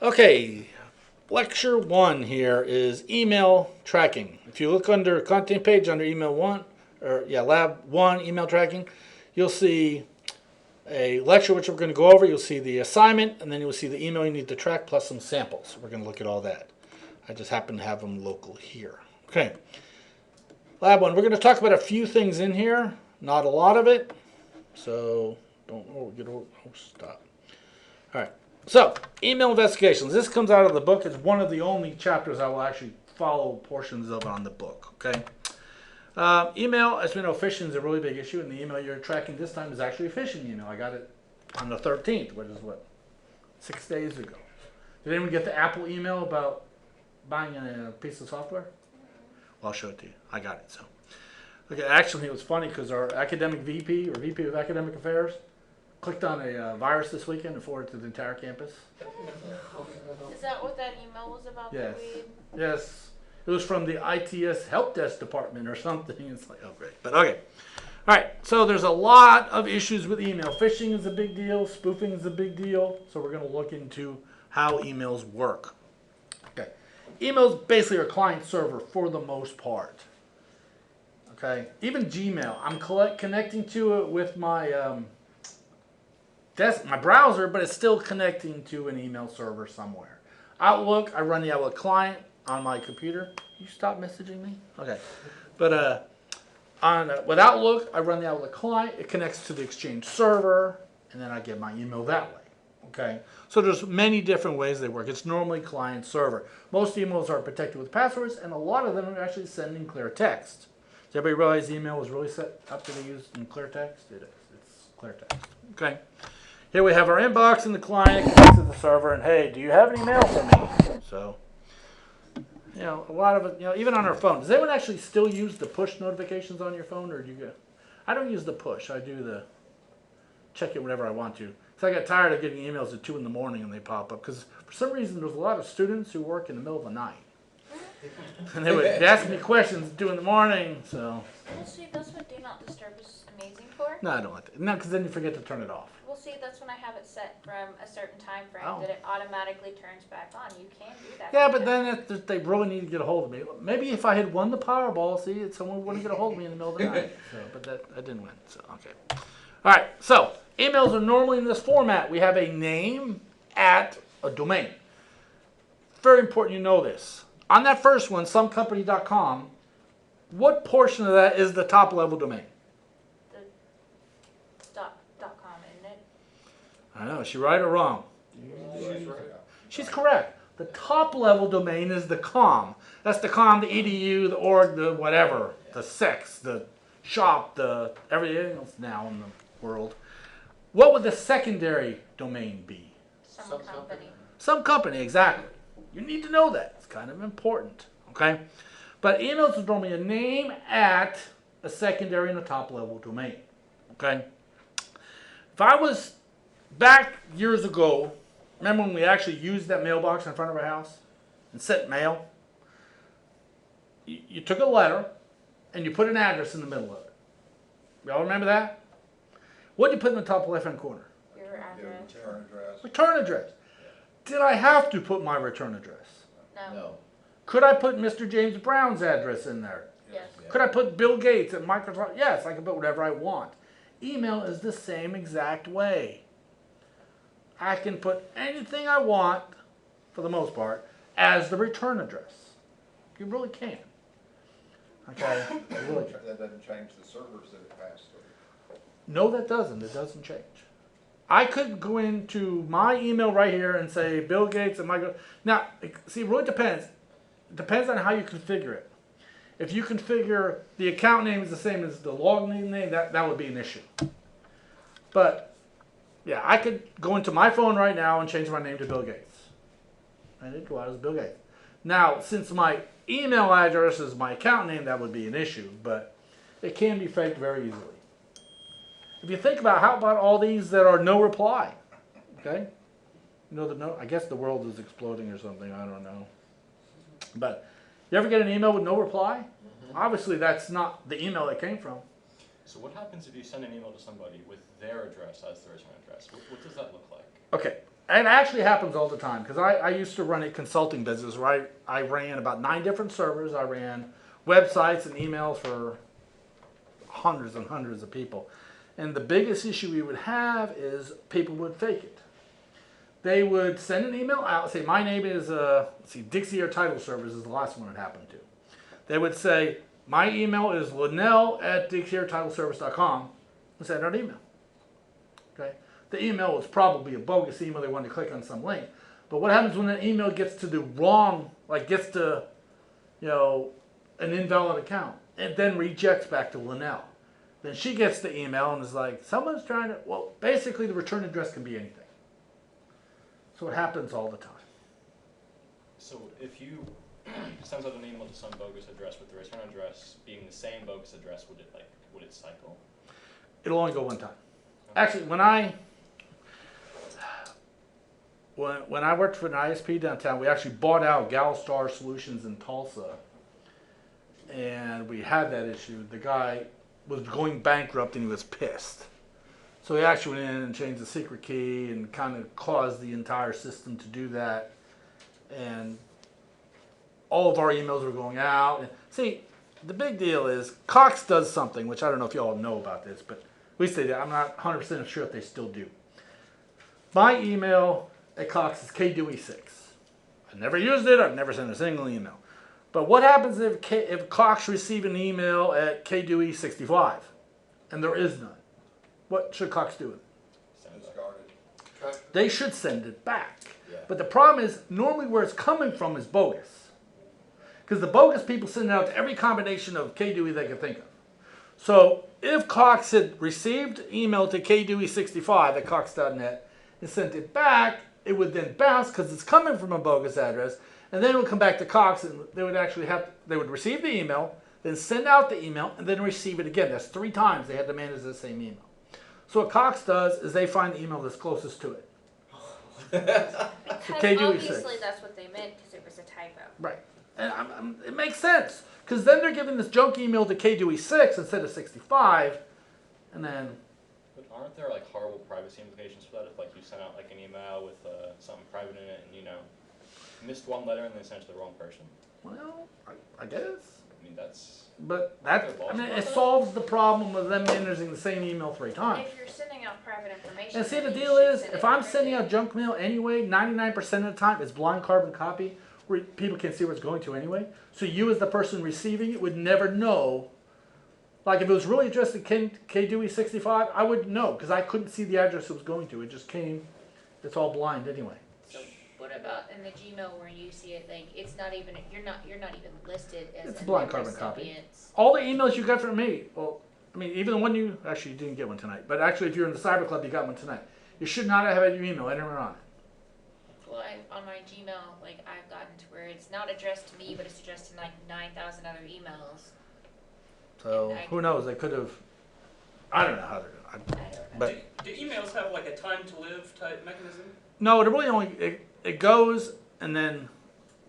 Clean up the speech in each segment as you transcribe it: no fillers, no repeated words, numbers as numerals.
Okay, lecture 1 here is email tracking. If you look under content page under email 1, or yeah, lab 1 email tracking, you'll see a lecture which we're going to go over. You'll see the assignment, and then you'll see the email you need to track plus some samples. We're going to look at all that. I just happen to have them local here. Okay, lab 1. We're going to talk about a few things in here, not a lot of it. So stop. All right. So, email investigations. This comes out of the book. It's one of the only chapters I will actually follow portions of on the book. Okay. Email, as we know, phishing is a really big issue, and the email you're tracking this time is actually a phishing email. I got it on the 13th, which is 6 days ago. Did anyone get the Apple email about buying a piece of software? Well, I'll show it to you. I got it. So, okay. Actually, it was funny because our academic VP or VP of Academic Affairs clicked on a virus this weekend and forwarded it to the entire campus. Is that what that email was about? Yes. Yes. It was from the ITS help desk department or something. It's like, oh, great. But okay. All right. So there's a lot of issues with email. Phishing is a big deal. Spoofing is a big deal. So we're going to look into how emails work. Okay. Emails basically are client server for the most part. Okay. Even Gmail. I'm connecting to it with my my browser, but it's still connecting to an email server somewhere. Outlook, I run the Outlook client on my computer. You stop messaging me? Okay. But with Outlook, I run the Outlook client. It connects to the Exchange server, and then I get my email that way. Okay. So there's many different ways they work. It's normally client server. Most emails are protected with passwords, and a lot of them are actually sending clear text. Does everybody realize email was really set up to be used in clear text? It is. It's clear text. Okay. Here we have our inbox and the client connects to the server, and hey, do you have an email for me? So, a lot of it, even on our phone. Does anyone actually still use the push notifications on your phone, or do you go? I don't use the push. I do the check it whenever I want to. So I got tired of getting emails at 2 in the morning and they pop up because for some reason there's a lot of students who work in the middle of the night, and they would ask me questions at 2 in the morning. So. Well, see, that's what Do Not Disturb is amazing for. No, I don't like that. No, because then you forget to turn it off. Well, see, that's when I have it set from a certain time frame Oh. that it automatically turns back on. You can do that. Yeah, but then they really need to get a hold of me. Maybe if I had won the Powerball, someone wouldn't get a hold of me in the middle of the night. So, but I didn't win. So okay. All right. So emails are normally in this format. We have a name at a domain. Very important you know this. On that first one, somecompany.com, what portion of that is the top level domain? The .com, isn't it? I know. Is she right or wrong? She's correct. The top level domain is the com. That's the com, the edu, the org, the whatever, the sex, the shop, the everything else now in the world. What would the secondary domain be? Some company. Some company, exactly. You need to know that. It's kind of important, okay? But emails is normally a name at a secondary and a top level domain, okay? If I was back years ago, remember when we actually used that mailbox in front of our house and sent mail? You took a letter and you put an address in the middle of it. Y'all remember that? What did you put in the top left-hand corner? Your address. Return address. Return address. Did I have to put my return address? No. Could I put Mr. James Brown's address in there? Yes. Could I put Bill Gates at Microsoft? Yes, I can put whatever I want. Email is the same exact way. I can put anything I want, for the most part, as the return address. You really can. Okay? You really can. That doesn't change the servers that it passes through. No, that doesn't. It doesn't change. I could go into my email right here and say Bill Gates and Microsoft. Now, see, it really depends. It depends on how you configure it. If you configure the account name is the same as the login name, that would be an issue. But, yeah, I could go into my phone right now and change my name to Bill Gates. And it'd go out as Bill Gates. Now, since my email address is my account name, that would be an issue. But it can be faked very easily. If you think about how about all these that are no reply, okay? I guess the world is exploding or something, I don't know. But you ever get an email with no reply? Mm-hmm. Obviously that's not the email it came from. So what happens if you send an email to somebody with their address as their return address? What does that look like? Okay, it actually happens all the time because I used to run a consulting business where I ran about 9 different servers. I ran websites and emails for hundreds and hundreds of people. And the biggest issue we would have is people would fake it. They would send an email out, say, my name is, let's see, Dixie Air Title Service is the last one it happened to. They would say, my email is linnell@dixieairtitleservice.com and send out an email. Okay? The email was probably a bogus email. They wanted to click on some link. But what happens when that email gets to the wrong, like gets to, an invalid account, and then rejects back to Linnell? Then she gets the email and is like, someone's trying to, well, basically the return address can be anything. So it happens all the time. So if you send out an email to some bogus address with the return address being the same bogus address, would it cycle? It'll only go one time. Actually, when I worked for an ISP downtown, we actually bought out Galstar Solutions in Tulsa, and we had that issue. The guy was going bankrupt and he was pissed. So he actually went in and changed the secret key and kind of caused the entire system to do that. And all of our emails were going out. And see, the big deal is Cox does something, which I don't know if you all know about this, but we say that. I'm not 100% sure if they still do. My email at Cox is KDewey6. I never used it. I've never sent a single email. But what happens if Cox receive an email at KDewey65 and there is none? What should Cox do with it? Discarded. They should send it back. Yeah. But the problem is, normally where it's coming from is bogus. Because the bogus people send it out to every combination of KDewey they can think of. So if Cox had received email to KDewey65 at cox.net and sent it back, it would then bounce because it's coming from a bogus address, and then it would come back to Cox and they would receive the email, then send out the email, and then receive it again. That's 3 times they had to manage the same email. So what Cox does is they find the email that's closest to it. Because KDewey obviously 6. that's what they meant because it was a typo. Right. And it makes sense. Because then they're giving this junk email to KDewey6 instead of 65. And then... But aren't there like horrible privacy implications for that? If like you sent out like an email with something private in it and missed one letter and then sent it to the wrong person? Well, I guess. I mean that's... But it solves the problem of them managing the same email 3 times. If you're sending out private information, And see, the then you deal should is, send if it I'm encrypted. sending out junk mail anyway, 99% of the time it's blind carbon copy, where people can't see where it's going to anyway. So you as the person receiving it would never know. Like if it was really addressed to KDewey65, I wouldn't know because I couldn't see the address it was going to. It just came, it's all blind anyway. So what about in the Gmail where you see it like it's not even you're not even listed as It's a blind carbon copy. recipient. All the emails you got from me, well, I mean, even the one you didn't get one tonight, but actually if you're in the Cyber Club, you got one tonight. You should not have had your email anywhere on it. Well, on my Gmail, like I've gotten to where it's not addressed to me, but it's addressed to like 9,000 other emails. So who knows? They could have. I don't know how they're doing. I don't know. But Do emails have like a time to live type mechanism? no, it really only it goes and then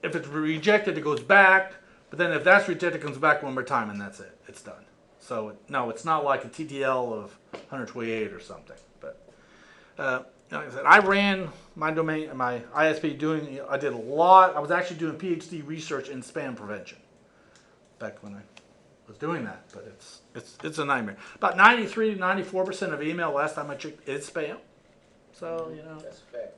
if it's rejected, it goes back. But then if that's rejected, it comes back one more time and that's it. It's done. So no, it's not like a TTL of 128 or something. But like I said, I ran my domain, my ISP I did a lot. I was actually doing PhD research in spam prevention back when I was doing that. But it's a nightmare. About 93 to 94% of email last time I checked is spam. So That's a fact,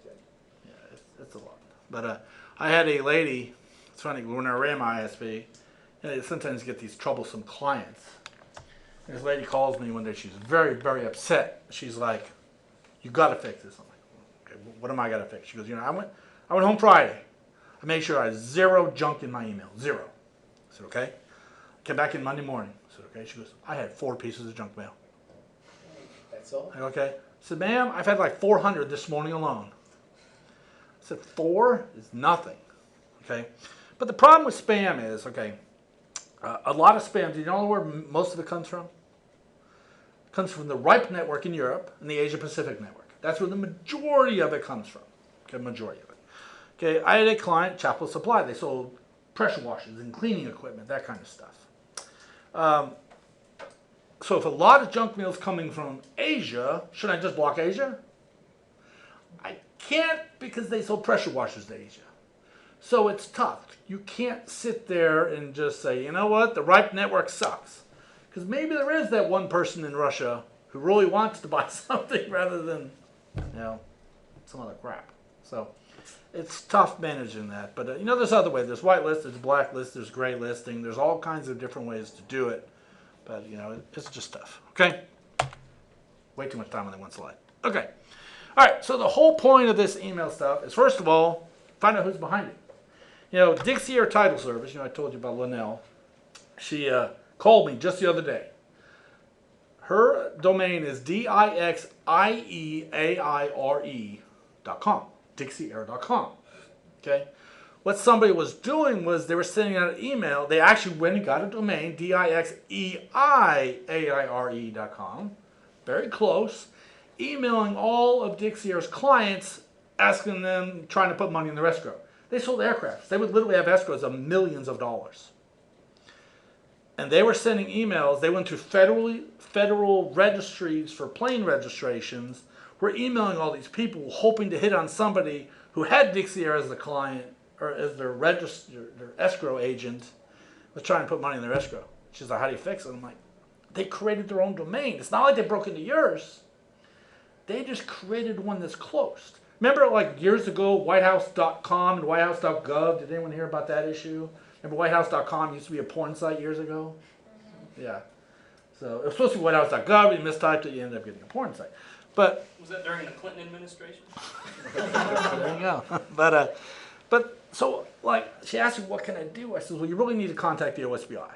yeah, it's a lot. But I had a lady. It's funny when I ran my ISP. Sometimes you get these troublesome clients. And this lady calls me one day. She's very, very upset. She's like, "You got to fix this." I'm like, "Okay, what am I got to fix?" She goes, "I went home Friday. I made sure I had 0 junk in my email, 0." I said, "Okay." I came back in Monday morning. I said, "Okay." She goes, "I had 4 pieces of junk mail." That's all? I go, "Okay." I said, "Ma'am, I've had like 400 this morning alone." I said, 4 is nothing. Okay. But the problem with spam is, okay, a lot of spam, do you know where most of it comes from? It comes from the RIPE network in Europe and the Asia Pacific network. That's where the majority of it comes from. Okay, majority of it. Okay, I had a client, Chapel Supply. They sold pressure washers and cleaning equipment, that kind of stuff. So if a lot of junk mail is coming from Asia, should I just block Asia? I can't because they sold pressure washers to Asia. So it's tough. You can't sit there and just say, you know what, the RIPE network sucks. Because maybe there is that one person in Russia who really wants to buy something rather than, some other crap. So it's tough managing that. But, there's other ways. There's whitelist, there's blacklist, there's gray listing. There's all kinds of different ways to do it. But, it's just tough. Okay? Way too much time on that one slide. Okay. All right. So the whole point of this email stuff is, first of all, find out who's behind it. Dixie Air Title Service, I told you about Linnell. She called me just the other day. Her domain is DIXIEAIRE.com, DixieAir.com. Okay? What somebody was doing was they were sending out an email. They actually went and got a domain, DIXEIAIRE.com. Very close. Emailing all of Dixie Air's clients, asking them, trying to put money in their escrow. They sold aircrafts. They would literally have escrows of millions of dollars. And they were sending emails. They went to federal registries for plane registrations. We're emailing all these people hoping to hit on somebody who had Dixie Air as a client or as their escrow agent, was trying to put money in their escrow. She's like, how do you fix it? I'm like, they created their own domain. It's not like they broke into yours. They just created one that's closed. Remember, like years ago, whitehouse.com and whitehouse.gov? Did anyone hear about that issue? Remember, whitehouse.com used to be a porn site years ago? Yeah. So it was supposed to be whitehouse.gov. You mistyped it, you ended up getting a porn site. But Was that during the Clinton administration? there you go. But so, like, she asked me, what can I do? I said, well, you really need to contact the OSBI.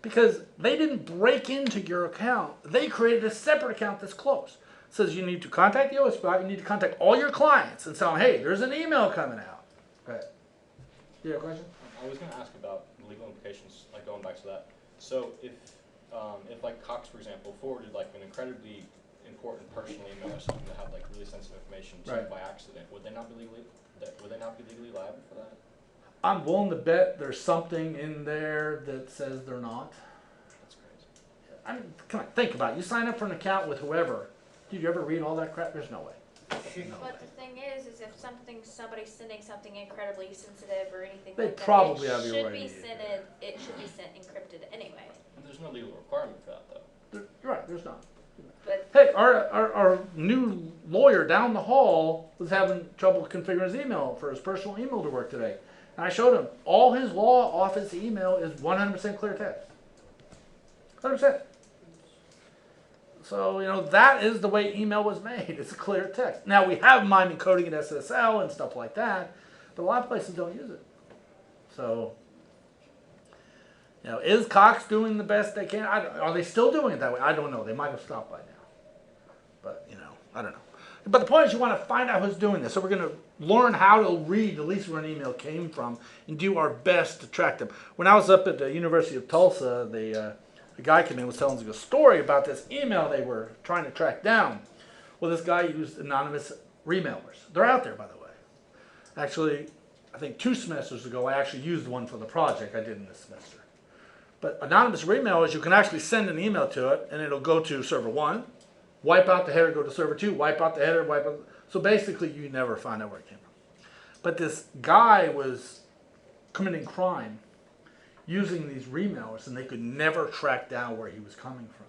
Because they didn't break into your account. They created a separate account that's closed. It says you need to contact the OSBI. You need to contact all your clients and tell them, hey, there's an email coming out. Go ahead. You have a question? I was going to ask about legal implications, like going back to that. So if like Cox, for example, forwarded like an incredibly important personal email or something that had like really sensitive information to Right. by accident, would they not be legally liable for that? I'm willing to bet there's something in there that says they're not. That's crazy. I mean, come on, think about it. You sign up for an account with whoever. Did you ever read all that crap? There's no way. But the thing is if somebody's sending something incredibly sensitive or anything They like that, probably have your right it should be sent encrypted anyway. There's no legal requirement for that though. You're right, there's not. But Hey, our new lawyer down the hall was having trouble configuring his email for his personal email to work today. And I showed him all his law office email is 100% clear text. 100%. So, that is the way email was made. It's a clear text. Now, we have miming coding in SSL and stuff like that, but a lot of places don't use it. So, is Cox doing the best they can? Are they still doing it that way? I don't know. They might have stopped by now. But, I don't know. But the point is you want to find out who's doing this. So we're going to learn how to read at least where an email came from and do our best to track them. When I was up at the University of Tulsa, the guy came in and was telling us a story about this email they were trying to track down. Well, this guy used anonymous remailers. They're out there, by the way. Actually, I think 2 semesters ago, I actually used one for the project I did in this semester. But anonymous remailers, you can actually send an email to it, and it'll go to server 1, wipe out the header, go to server 2, wipe out the header, wipe out. So basically, you never find out where it came from. But this guy was committing crime using these remailers, and they could never track down where he was coming from.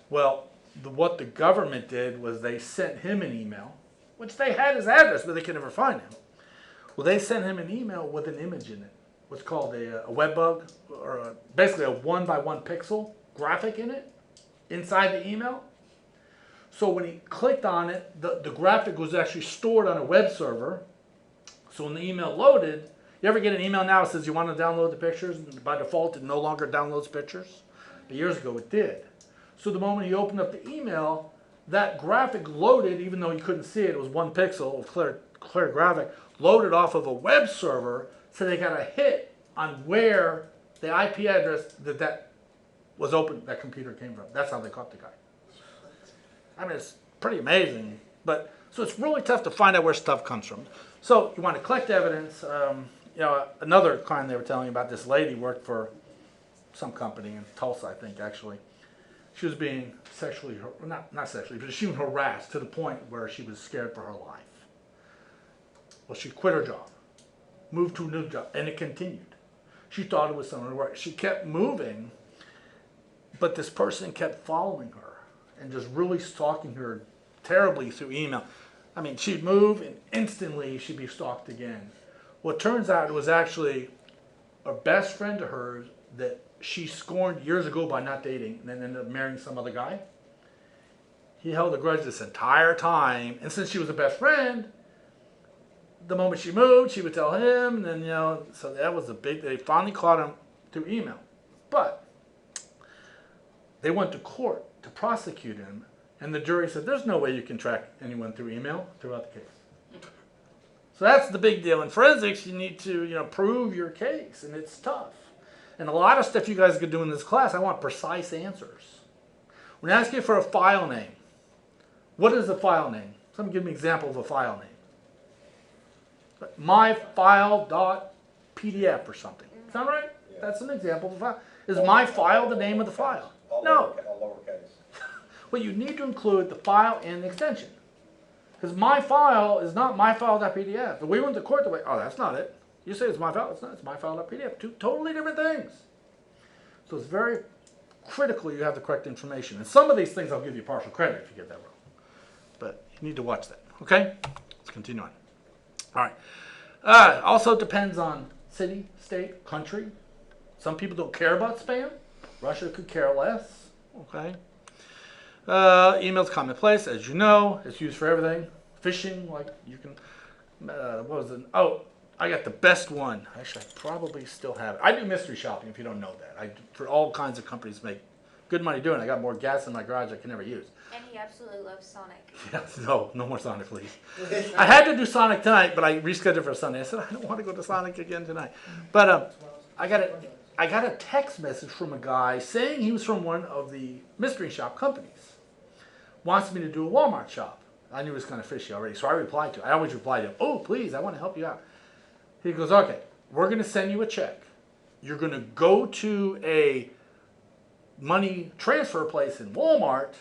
Well, what the government did was they sent him an email, which they had his address, but they could never find him. Well, they sent him an email with an image in it, what's called a web bug, or basically a 1x1 pixel graphic in it, inside the email. So when he clicked on it, the graphic was actually stored on a web server. So when the email loaded, you ever get an email now that says you want to download the pictures, and by default it no longer downloads pictures? But years ago it did. So the moment you opened up the email, that graphic loaded, even though you couldn't see it, it was 1 pixel, it was clear graphic, loaded off of a web server, so they got a hit on where the IP address that was open, that computer came from. That's how they caught the guy. I mean, it's pretty amazing. But so it's really tough to find out where stuff comes from. So you want to collect evidence. Another client they were telling me about, this lady worked for some company in Tulsa, I think, actually. she was being sexually, not sexually, but she was harassed to the point where she was scared for her life. Well, she quit her job, moved to a new job, and it continued. She thought it was something to work. She kept moving, but this person kept following her and just really stalking her terribly through email. I mean, she'd move and instantly she'd be stalked again. Well, it turns out it was actually a best friend of hers that she scorned years ago by not dating and then ended up marrying some other guy. He held a grudge this entire time, and since she was a best friend, the moment she moved, she would tell him, and then, you know, so that was a big, they finally caught him through email. But they went to court to prosecute him, and the jury said, there's no way you can track anyone through email throughout the case. So that's the big deal. In forensics, you need to, you know, prove your case, and it's tough. And a lot of stuff you guys could do in this class, I want precise answers. When I ask you for a file name, what is a file name? Someone give me an example of a file name. myfile.pdf or something. Is that right? Yeah. That's an example of a file. Is my file the name of the file? No. All lowercase. Well, you need to include the file and the extension. Because my file is not myfile.pdf. If we went to court the way, oh, that's not it. You say it's my file, it's not, it's myfile.pdf. Two totally different things. So it's very critical you have the correct information. And some of these things I'll give you partial credit if you get that wrong. But you need to watch that, okay? Let's continue on. All right. Also depends on city, state, country. Some people don't care about spam. Russia could care less, okay? Email's commonplace, as you know. It's used for everything. Phishing, like you can, what was it? Oh, I got the best one. Actually, I probably still have it. I do mystery shopping, if you don't know that. For all kinds of companies make good money doing it. I got more gas in my garage I can never use. And he absolutely loves Sonic. Yes, no more Sonic, please. I had to do Sonic tonight, but I rescheduled for Sunday. I said, I don't want to go to Sonic again tonight. But I got a text message from a guy saying he was from one of the mystery shop companies. Wants me to do a Walmart shop. I knew it was kind of fishy already, so I replied to him. I always reply to him, oh, please, I want to help you out. He goes, okay, we're going to send you a check. You're going to go to a money transfer place in Walmart,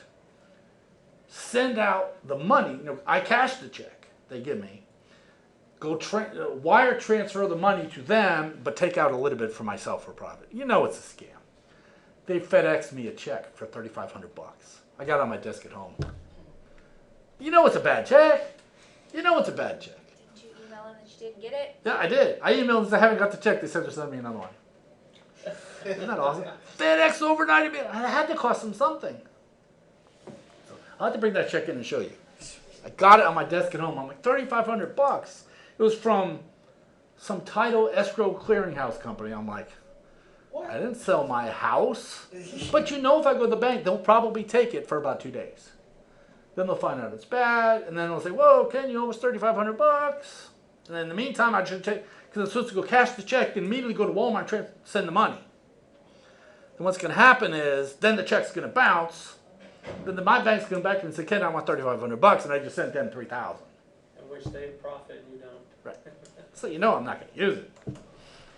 send out the money. You know, I cash the check they give me. Go wire transfer the money to them, but take out a little bit for myself for profit. You know it's a scam. They FedExed me a check for $3,500. I got it on my desk at home. You know it's a bad check. You know it's a bad check. Didn't you email him that you didn't get it? Yeah, I did. I emailed and said I haven't got the check. They said they'll send me another one. Isn't that awesome? FedEx overnight. It had to cost them something. So I'll have to bring that check in and show you. I got it on my desk at home. I'm like, $3,500. It was from some title escrow clearinghouse company. I'm like, I didn't sell my house. But you know if I go to the bank, they'll probably take it for about 2 days. Then they'll find out it's bad, and then they'll say, whoa, Ken, you owe us $3,500. And then in the meantime, I should take, because I'm supposed to go cash the check and immediately go to Walmart and send the money. And what's going to happen is, then the check's going to bounce. Then my bank's going to come back and say, Ken, I want $3,500, and I just sent them $3,000. In which they profit and you don't. Right. So you know I'm not going to use it.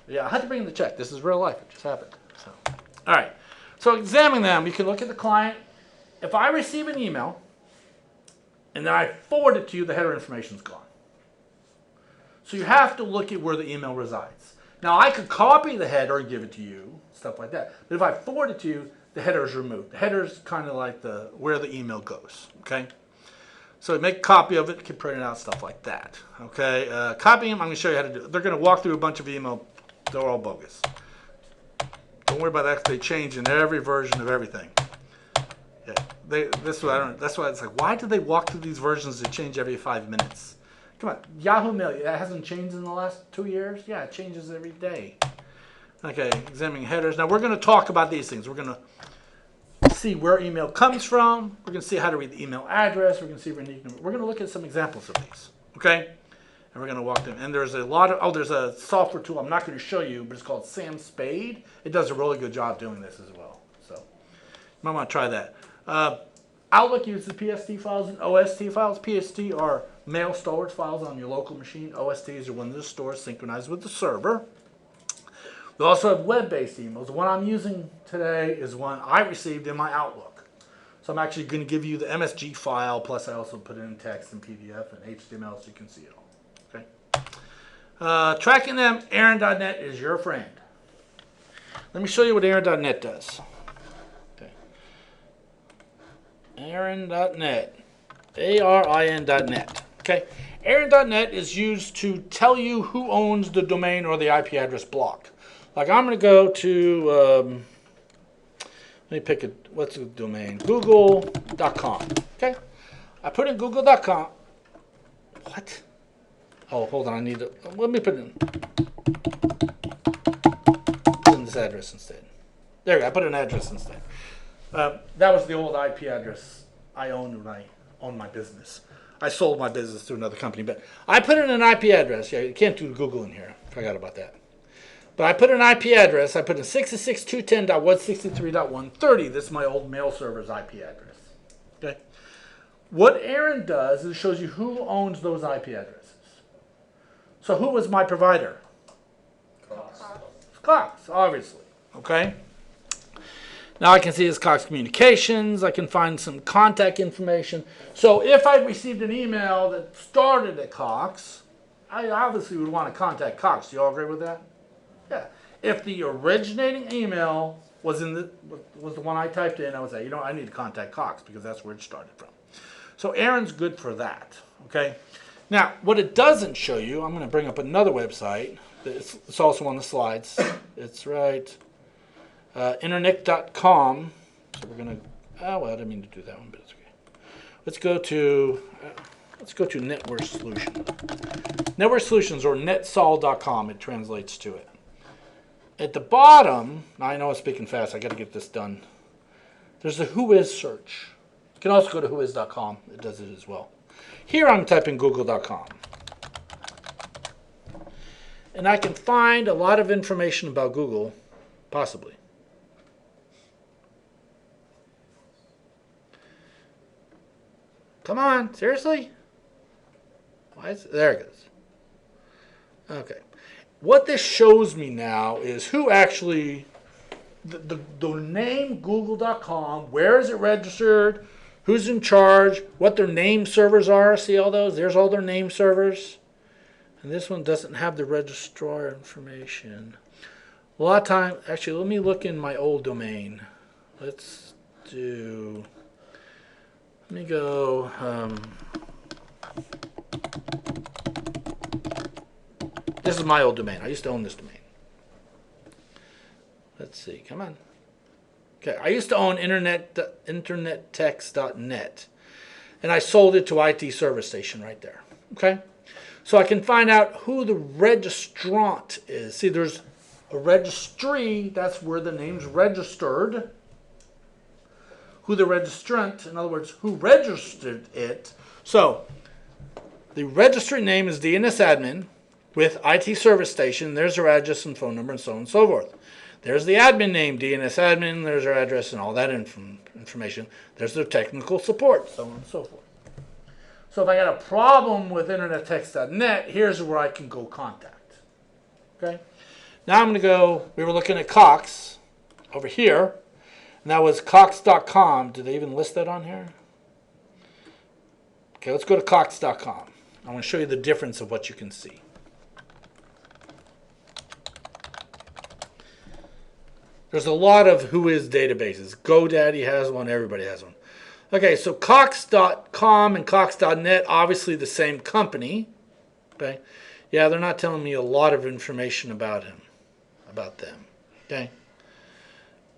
Yeah, I had to bring in the check. This is real life. It just happened. So, all right. So examine them. You can look at the client. If I receive an email and then I forward it to you, the header information is gone. So you have to look at where the email resides. Now I could copy the header and give it to you, stuff like that. But if I forward it to you, the header is removed. The header is kind of like where the email goes. Okay. So make a copy of it, you can print it out, stuff like that. Okay. Copying them, I'm going to show you how to do it. They're going to walk through a bunch of email. They're all bogus. Don't worry about that. They change in every version of everything. Yeah, that's why it's like, why do they walk through these versions that change every 5 minutes? Come on, Yahoo Mail, it hasn't changed in the last 2 years? Yeah, it changes every day. Okay, examining headers. Now we're going to talk about these things. We're going to see where email comes from. We're going to see how to read the email address. We're going to see we're going to look at some examples of these. Okay? And we're going to walk them. And there's a lot of, there's a software tool I'm not going to show you, but it's called Sam Spade. It does a really good job doing this as well. So you might want to try that. Outlook uses PST files and OST files. PST are mail storage files on your local machine. OSTs are Windows stores synchronized with the server. We also have web-based emails. The one I'm using today is one I received in my Outlook. So I'm actually going to give you the MSG file, plus I also put it in text and PDF and HTML so you can see it all. Okay. Tracking them, Aaron.net is your friend. Let me show you what Aaron.net does. Okay. Aaron.net. ARIN.net. Okay. Aaron.net is used to tell you who owns the domain or the IP address block. Like I'm going to go to, let me pick what's the domain? Google.com. Okay. I put in Google.com. What? Oh, hold on. Let me put in this address instead. There we go. I put an address instead. That was the old IP address I owned when I owned my business. I sold my business to another company, but I put in an IP address. Yeah, you can't do Google in here. Forgot about that. But I put an IP address. I put in 666.210.163.130. This is my old mail server's IP address. Okay. What Aaron does is it shows you who owns those IP addresses. So who was my provider? Cox, obviously. Okay. Now I can see it's Cox Communications. I can find some contact information. So if I received an email that started at Cox, I obviously would want to contact Cox. Do you all agree with that? Yeah. If the originating email was the one I typed in, I would say, I need to contact Cox because that's where it started from. So Aaron's good for that. Okay. Now, what it doesn't show you, I'm going to bring up another website. It's also on the slides. It's right. Internet.com. So we're going to. Well, I didn't mean to do that one, but it's okay. Let's go to Network Solutions. Network Solutions, or netsol.com. It translates to it. At the bottom, now I know I'm speaking fast. I got to get this done. There's the Whois search. You can also go to whois.com. It does it as well. Here I'm typing google.com. And I can find a lot of information about Google, possibly. Come on, seriously? There it goes. Okay. What this shows me now is who actually, the name google.com, where is it registered, who's in charge, what their name servers are. See all those? There's all their name servers. And this one doesn't have the registrar information. A lot of time, actually, let me look in my old domain. Let me go, this is my old domain. I used to own this domain. Let's see, come on. Okay, I used to own internettext.net, and I sold it to IT Service Station right there. Okay, so I can find out who the registrant is. See, there's a registry, that's where the name's registered. Who the registrant, in other words, who registered it. So, the registry name is DNS admin with IT Service Station. There's their address and phone number and so on and so forth. There's the admin name, DNS admin, there's their address and all that information. There's their technical support, so on and so forth. So if I got a problem with internettext.net, here's where I can go contact. Okay? Now I'm going to go, we were looking at Cox over here, and that was Cox.com. Did they even list that on here? Okay, let's go to Cox.com. I want to show you the difference of what you can see. There's a lot of Whois databases. GoDaddy has one. Everybody has one. Okay, so Cox.com and Cox.net, obviously the same company. Okay, yeah, they're not telling me a lot of information about them. Okay,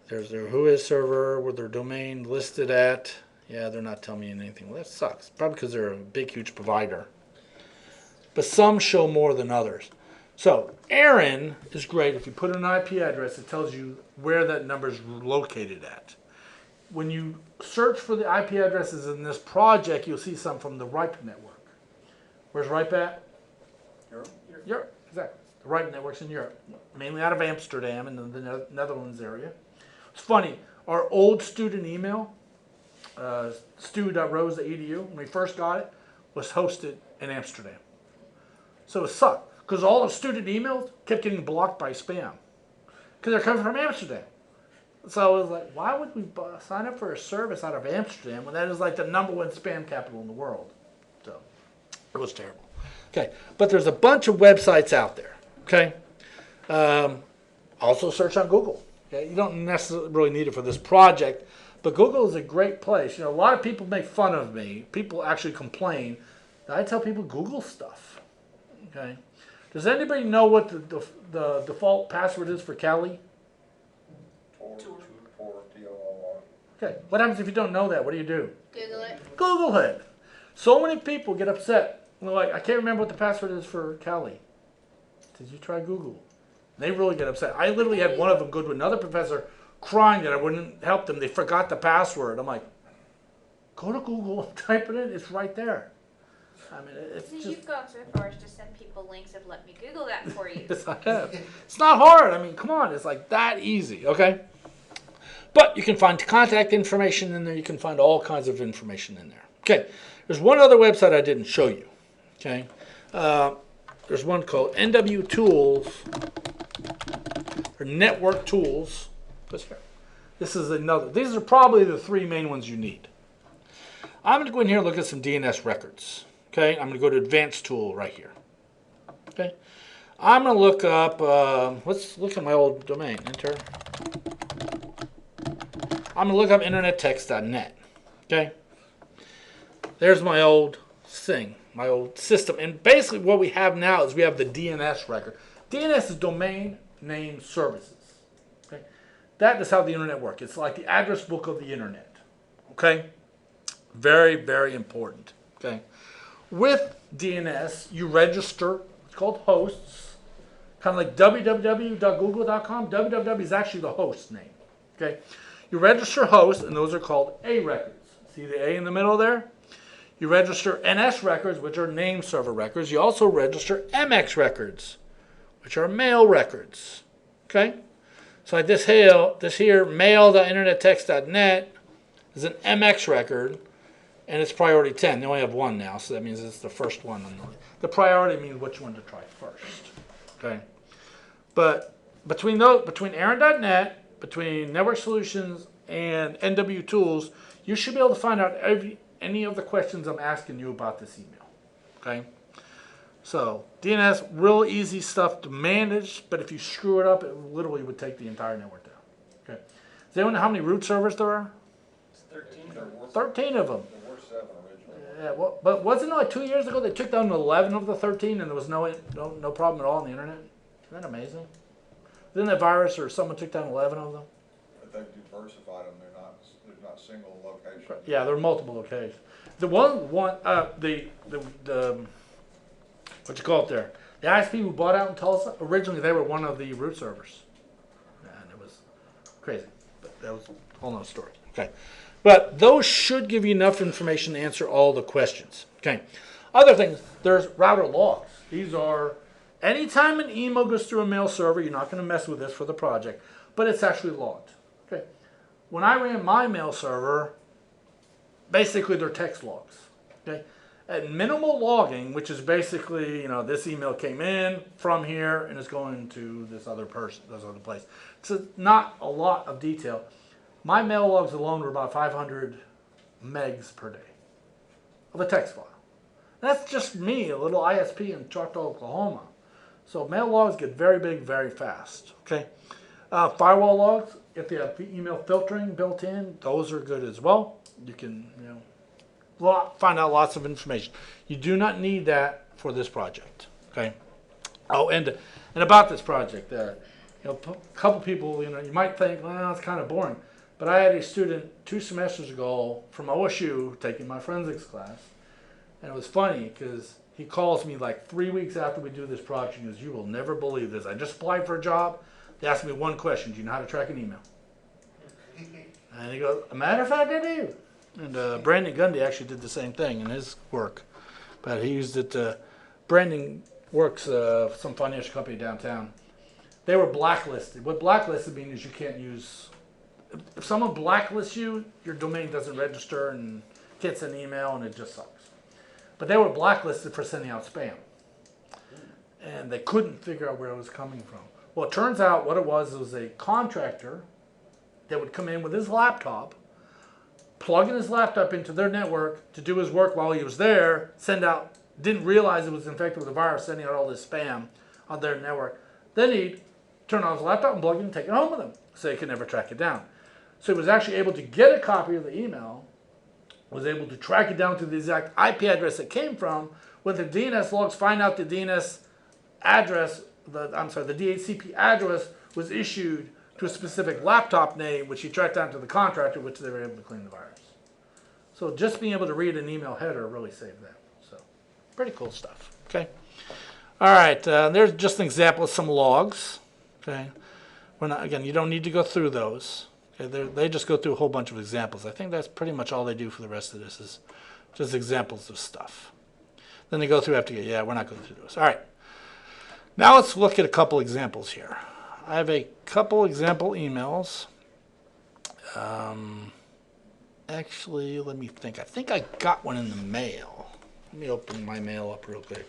there's their Whois server where their domain listed at. Yeah, they're not telling me anything. Well, that sucks. Probably because they're a big, huge provider. But some show more than others. So Aaron is great. If you put an IP address, it tells you where that number is located at. When you search for the IP addresses in this project, you'll see some from the RIPE network. Where's RIPE at? Europe, exactly. The RIPE network's in Europe, mainly out of Amsterdam and the Netherlands area. It's funny, our old student email, stu.rose.edu, when we first got it, was hosted in Amsterdam. So it sucked, because all the student emails kept getting blocked by spam, because they're coming from Amsterdam. So it was like, why would we sign up for a service out of Amsterdam when that is like the #1 spam capital in the world? So it was terrible. Okay, but there's a bunch of websites out there. Okay, also search on Google. Okay, you don't necessarily really need it for this project, but Google is a great place. You know, a lot of people make fun of me. People actually complain that I tell people Google stuff. Okay, does anybody know what the default password is for Cali? Okay, what happens if you don't know that? What do you do? Google it. Google it. So many people get upset. They're like, I can't remember what the password is for Cali. Did you try Google? They really get upset. I literally had one of them go to another professor crying that I wouldn't help them. They forgot the password. I'm like, go to Google and type it in. It's right there. I mean, it's See, just... you've gone so far as to send people links of let me Google that for you. Yes, I have. It's not hard. I mean, come on. It's like that easy, okay? But you can find contact information in there. You can find all kinds of information in there. Okay, there's one other website I didn't show you, okay? There's one called NW Tools, or Network Tools. This is another. These are probably the 3 main ones you need. I'm going to go in here and look at some DNS records, okay? I'm going to go to Advanced Tool right here, okay? I'm going to look up, let's look at my old domain, enter. I'm going to look up internettext.net, okay? There's my old thing, my old system. And basically what we have now is we have the DNS record. DNS is Domain Name Services, okay? That is how the internet works. It's like the address book of the internet, okay? Very, very important, okay? With DNS, you register, it's called hosts, kind of like www.google.com. www is actually the host name, okay? You register hosts, and those are called A records. See the A in the middle there? You register NS records, which are name server records. You also register MX records, which are mail records. Okay? So like this here, mail.internettext.net is an MX record, and it's priority 10. They only have one now, so that means it's the first one. The priority means which one to try first. Okay? But between Aaron.net, between Network Solutions and NW Tools, you should be able to find out any of the questions I'm asking you about this email. Okay? So, DNS, real easy stuff to manage, but if you screw it up, it literally would take the entire network down. Okay? Does anyone know how many root servers there are? It's 13. 13 of them. There were 7 originally. Yeah, well, but wasn't it like 2 years ago they took down 11 of the 13 and there was no problem at all on the internet? Isn't that amazing? Then that virus or someone took down 11 of them? But they've diversified them, they're not single locations. Yeah, there are multiple locations. The what you call it there? The ISP who bought out in Tulsa, originally they were one of the root servers. And it was crazy. But that was a whole nother story. Okay. But those should give you enough information to answer all the questions. Okay. Other things, there's router logs. These are, anytime an email goes through a mail server, you're not going to mess with this for the project, but it's actually logged. Okay. When I ran my mail server, basically they're text logs. Okay. At minimal logging, which is basically, this email came in from here and is going to this other person, this other place. So not a lot of detail. My mail logs alone were about 500 megs per day of a text file. That's just me, a little ISP in Choctaw, Oklahoma. So mail logs get very big very fast. Okay, firewall logs, if you have email filtering built in, those are good as well. You can, find out lots of information. You do not need that for this project. Okay. Oh, and about this project, a couple people, you might think, well, it's kind of boring. But I had a student 2 semesters ago from OSU taking my forensics class, and it was funny because he calls me like 3 weeks after we do this project. He goes, "You will never believe this. I just applied for a job. They asked me one question: do you know how to track an email?" And he goes, "A matter of fact, I do." And Brandon Gundy actually did the same thing in his work, but he used it. Brandon works some financial company downtown. They were blacklisted. What blacklisted means is you can't use. If someone blacklists you, your domain doesn't register and can't send email, and it just sucks. But they were blacklisted for sending out spam, and they couldn't figure out where it was coming from. Well, it turns out what it was a contractor that would come in with his laptop, plug in his laptop into their network to do his work while he was there, send out, didn't realize it was infected with a virus, sending out all this spam on their network. Then he'd turn on his laptop and plug it in and take it home with him, so he could never track it down. So he was actually able to get a copy of the email, was able to track it down to the exact IP address it came from. With the DNS logs, find out the DNS address, the DHCP address was issued to a specific laptop name, which he tracked down to the contractor, which they were able to clean the virus. So just being able to read an email header really saved them. So pretty cool stuff. Okay. All right. There's just an example of some logs. Okay. We're not, again, you don't need to go through those. Okay. They just go through a whole bunch of examples. I think that's pretty much all they do for the rest of this is just examples of stuff. Then they go through after, yeah, we're not going through those. All right. Now let's look at a couple examples here. I have a couple example emails. Actually, let me think. I think I got one in the mail. Let me open my mail up real quick.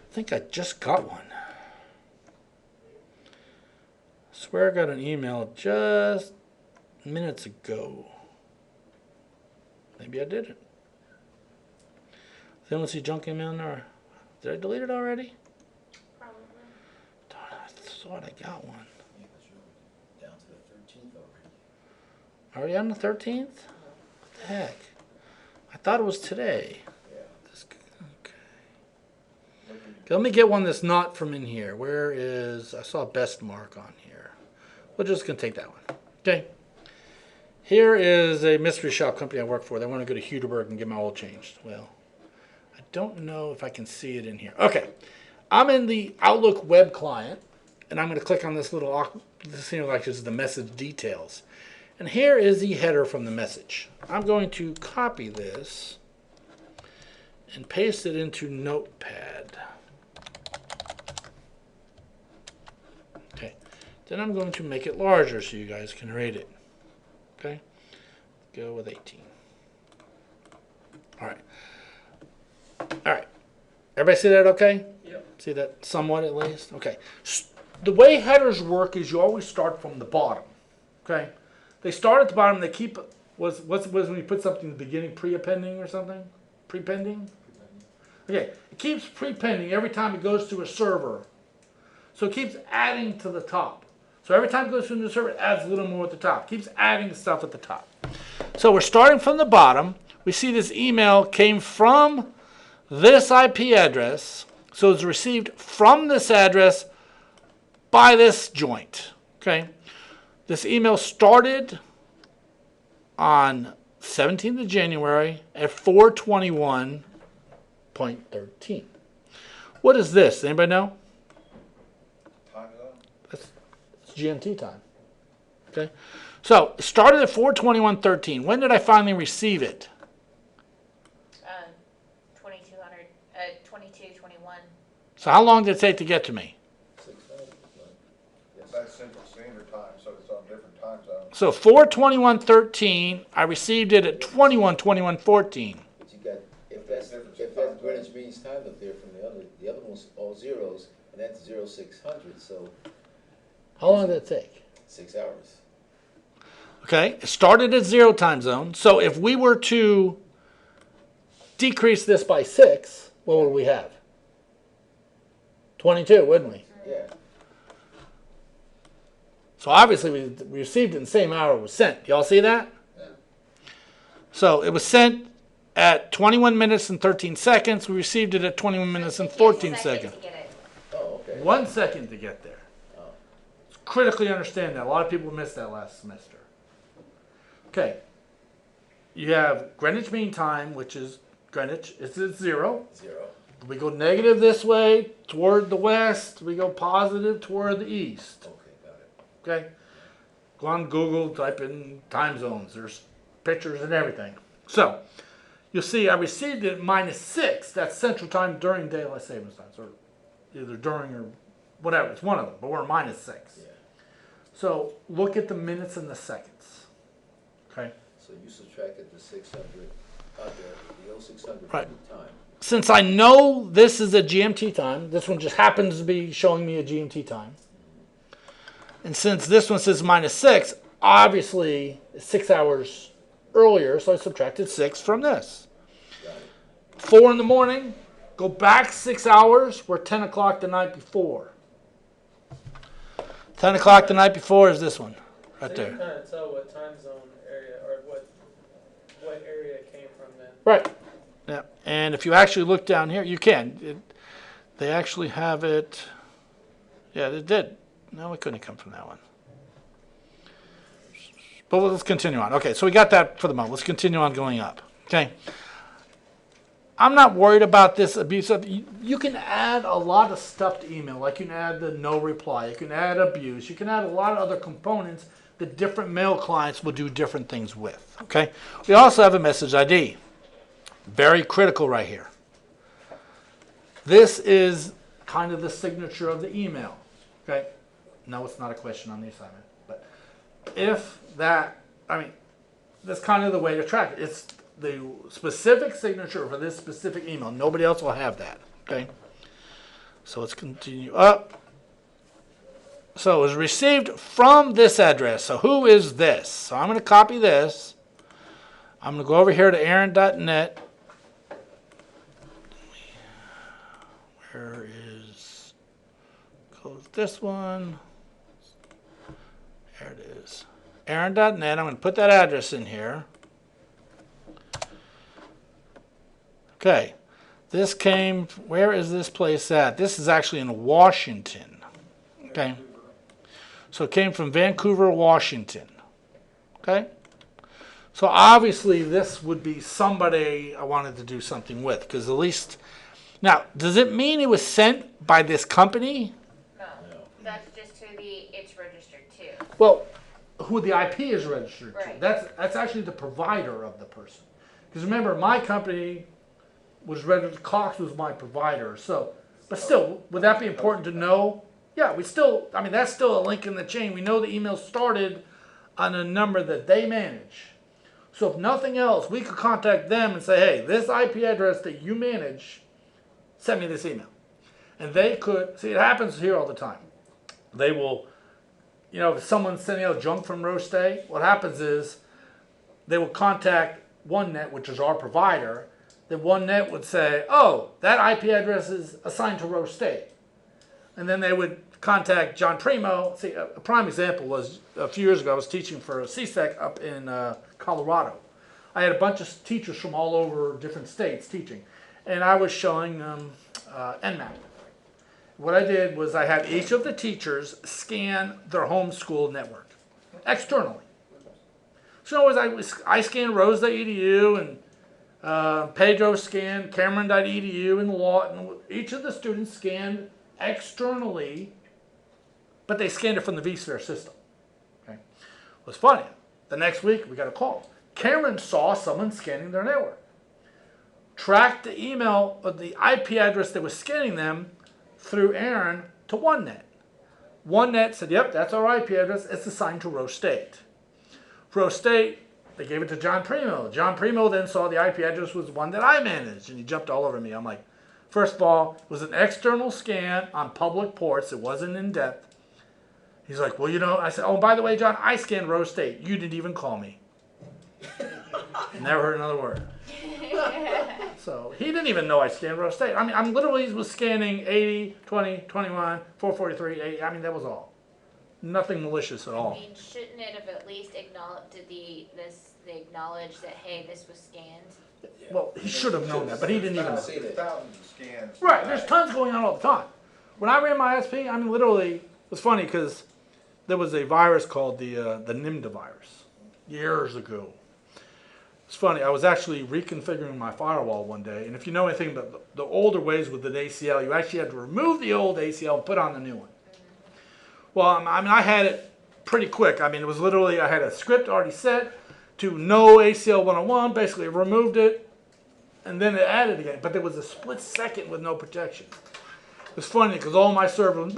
I think I just got one. I swear I got an email just minutes ago. Maybe I didn't. Did anyone see junk email in there? Did I delete it already? Probably. Darn, I thought I got one. Yeah, but you're down to the 13th already. Are we on the 13th? What the heck? I thought it was today. Yeah. Okay. Okay, let me get one that's not from in here. Where is, I saw best mark on here. We're just going to take that one. Okay. Here is a mystery shop company I work for. They want to go to Huderberg and get my oil changed. Well, I don't know if I can see it in here. Okay. I'm in the Outlook web client, and I'm going to click on this little, this seems like this is the message details. And here is the header from the message. I'm going to copy this and paste it into Notepad. Okay. Then I'm going to make it larger so you guys can read it. Okay, go with 18. All right. All right. Everybody see that okay? Yep. See that somewhat at least? Okay. The way headers work is you always start from the bottom. Okay? They start at the bottom. They keep, what's when you put something in the beginning, pre-appending or something? Prepending? Okay. It keeps prepending every time it goes to a server. So it keeps adding to the top. So every time it goes through the server, it adds a little more at the top. Keeps adding stuff at the top. So we're starting from the bottom. We see this email came from this IP address. So it's received from this address by this joint. Okay. This email started on 17th of January at 4:21.13. What is this? Anybody know? Time zone? That's GMT time. Okay. So it started at 4:21.13. When did I finally receive it? 22:21. So how long did it take to get to me? 6 hours. That's Central Standard Time, so it's on different time zones. So 4:21.13. I received it at 21:21.14. But you got, if that's Greenwich Mean Time up there from the other one's all zeros, and that's 0600, so How long did it take? 6 hours. Okay. It started at 0 time zone. So if we were to decrease this by 6, what would we have? 22, wouldn't we? Yeah. So obviously we received it in the same hour it was sent. Y'all see that? Yeah. So it was sent at 21 minutes and 13 seconds. We received it at 21 minutes and 14 seconds. To get it. Oh, okay. 1 second to get there. Oh. Critically understand that. A lot of people missed that last semester. Okay. You have Greenwich Mean Time, which is Greenwich. It's at 0. 0. We go negative this way toward the west. We go positive toward the east. Okay, got it. Okay? Go on Google, type in time zones. There's pictures and everything. So, you'll see I received it at -6. That's Central Time during Daylight Savings Time. So, either during or whatever. It's one of them. But we're -6. Yeah. So, look at the minutes and the seconds. Okay? So you subtracted the 600 out there, the 0600 Right. time. Since I know this is a GMT time, this one just happens to be showing me a GMT time. And since this one says -6, obviously it's 6 hours earlier, so I subtracted 6 from this. Got it. 4 in the morning, go back 6 hours, we're 10 o'clock the night before. 10 o'clock the night before is this one, right So you there. can kind of tell what time zone area, or what area it came from then. Right. Yeah. And if you actually look down here, you can. They actually have it. Yeah, they did. No, it couldn't come from that one. But let's continue on. Okay, so we got that for the moment. Let's continue on going up. Okay. I'm not worried about this abuse. You can add a lot of stuff to email. Like you can add the no reply. You can add abuse. You can add a lot of other components that different mail clients will do different things with. Okay. We also have a message ID. Very critical right here. This is kind of the signature of the email. Okay. No, it's not a question on the assignment. But if that, that's kind of the way to track it. It's the specific signature for this specific email. Nobody else will have that. Okay. So let's continue up. So it was received from this address. So who is this? So I'm going to copy this. I'm going to go over here to aaron.net. Where is, close this one. There it is. Aaron.net. I'm going to put that address in here. Okay. This came, where is this place at? This is actually in Washington. Okay. So it came from Vancouver, Washington. Okay. So obviously this would be somebody I wanted to do something with, because at least, now, does it mean it was sent by this company? No, that's just who it's registered to. Well, who the IP is registered to. Right. That's actually the provider of the person. Because remember, my company was registered, Cox was my provider. So, but still, would that be important to know? Yeah, we still, that's still a link in the chain. We know the email started on a number that they manage. So if nothing else, we could contact them and say, hey, this IP address that you manage, send me this email. And they could, see, it happens here all the time. They will, if someone's sending out junk from Rostate, what happens is they will contact OneNet, which is our provider. Then OneNet would say, oh, that IP address is assigned to Rostate. And then they would contact John Primo. See, a prime example was a few years ago, I was teaching for a CSEC up in Colorado. I had a bunch of teachers from all over different states teaching. And I was showing them NMAP. What I did was I had each of the teachers scan their homeschool network externally. So in other words, I scanned rose.edu and Pedro scanned Cameron.edu and Lawton. Each of the students scanned externally, but they scanned it from the vSphere system. Okay, it was funny. The next week we got a call. Cameron saw someone scanning their network, tracked the email of the IP address that was scanning them through Aaron to OneNet. OneNet said, yep, that's our IP address. It's assigned to Rostate. Rostate, they gave it to John Primo. John Primo then saw the IP address was one that I managed, and he jumped all over me. I'm like, first of all, it was an external scan on public ports. It wasn't in depth. He's like, well, I said, oh, by the way, John, I scanned Rostate. You didn't even call me. Never heard another word. So he didn't even know I scanned Rostate. I'm literally was scanning 80, 20, 21, 443, 80. That was all. Nothing malicious at all. Shouldn't it have at least acknowledged, they acknowledge that, hey, this was scanned? Well, he should have known that, but he didn't even know. See that. Thousands of scans. Right, there's tons going on all the time. When I ran my ISP, literally, it was funny because there was a virus called the NIMDA virus years ago. It's funny, I was actually reconfiguring my firewall one day, and if you know anything about the older ways with an ACL, you actually had to remove the old ACL and put on the new one. Well, I had it pretty quick. It was literally, I had a script already set to no ACL 101, basically removed it, and then it added again. But there was a split second with no protection. It was funny because all my servers,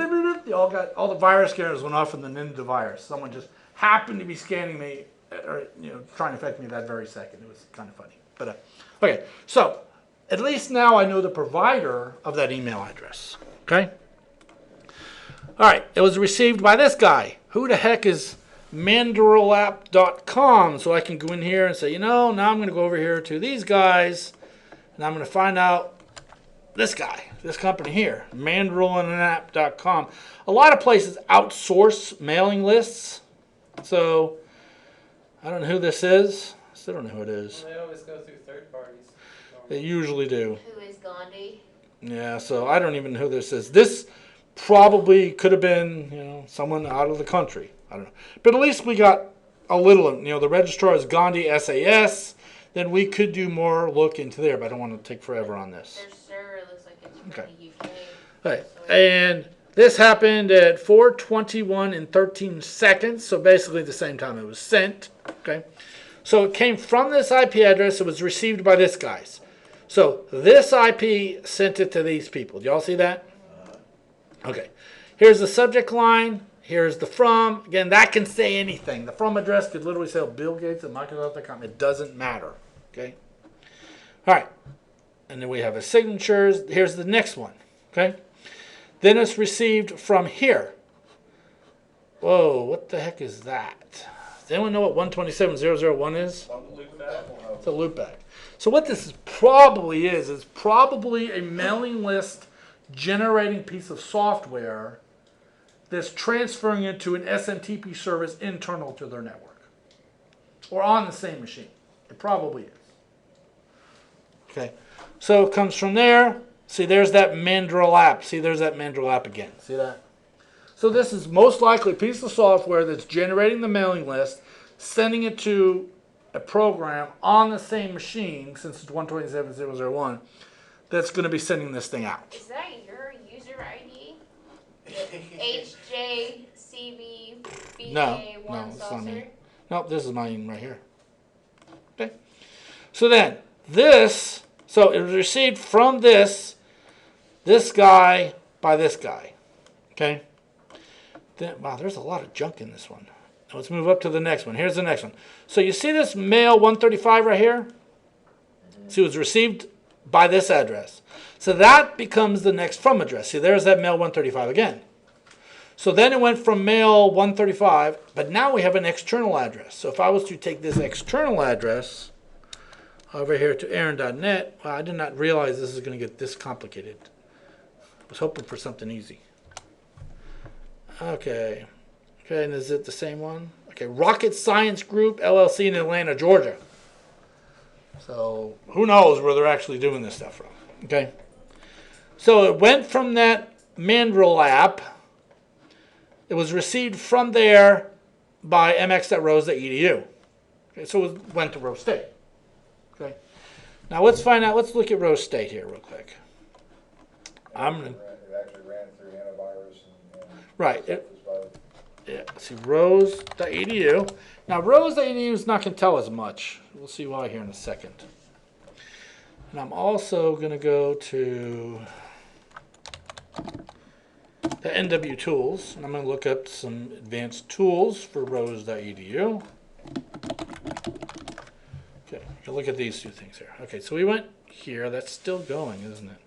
all the virus scanners went off from the NIMDA virus. Someone just happened to be scanning me, or trying to affect me that very second. It was kind of funny. But okay, so at least now I know the provider of that email address. Okay. All right, it was received by this guy. Who the heck is mandrillapp.com? So I can go in here and say, now I'm going to go over here to these guys, and I'm going to find out this guy, this company here, mandrillapp.com. A lot of places outsource mailing lists. So I don't know who this is. Still don't know who it is. They always go through third parties. They usually do. Who is Gandhi? Yeah, so I don't even know who this is. This probably could have been, someone out of the country. I don't know. But at least we got a little, the registrar is Gandhi SAS. Then we could do more look into there, but I don't want to take forever on this. Their server looks like it's from Okay. the UK. Okay, and this happened at 4:21 and 13 seconds, so basically the same time it was sent. Okay, so it came from this IP address. It was received by this guy's. So this IP sent it to these people. Do y'all see that? Okay, here's the subject line. Here's the from. Again, that can say anything. The from address could literally say Bill Gates at Microsoft.com. It doesn't matter. Okay. All right. And then we have his signatures. Here's the next one. Okay. Then it's received from here. Whoa, what the heck is that? Does anyone know what 127.0.0.1 is? It's a loopback. So what this probably is probably a mailing list generating piece of software that's transferring it to an SMTP service internal to their network or on the same machine. It probably is. Okay, so it comes from there. See, there's that Mandrill See, there's that Mandrill again. See that? So this is most likely a piece of software that's generating the mailing list, sending it to a program on the same machine, since it's 127.0.0.1, that's going to be sending this thing out. Is that your user ID? HJCBBA1 No, it's not saucer? me. Nope, this is mine right here. Okay. So then, this, so it was received from this guy by this guy. Okay. Then, wow, there's a lot of junk in this one. Now let's move up to the next one. Here's the next one. So you see this mail 135 right here? See, it was received by this address. So that becomes the next from address. See, there's that mail 135 again. So then it went from mail 135, but now we have an external address. So if I was to take this external address over here to Aaron.net, well, I did not realize this is going to get this complicated. I was hoping for something easy. Okay. Okay, and is it the same one? Okay, Rocket Science Group, LLC in Atlanta, Georgia. So who knows where they're actually doing this stuff from. Okay. So it went from that Mandrill app. It was received from there by mx.rose.edu. Okay, so it went to Rose State. Okay. Now let's find out, let's look at Rose State here real quick. It actually ran through antivirus and Right. stuff as well. Yeah, see, rose.edu. Now, rose.edu is not going to tell us much. We'll see why here in a second. And I'm also going to go to the NW Tools, and I'm going to look up some advanced tools for rose.edu. Okay, you look at these two things here. Okay, so we went here. That's still going, isn't it?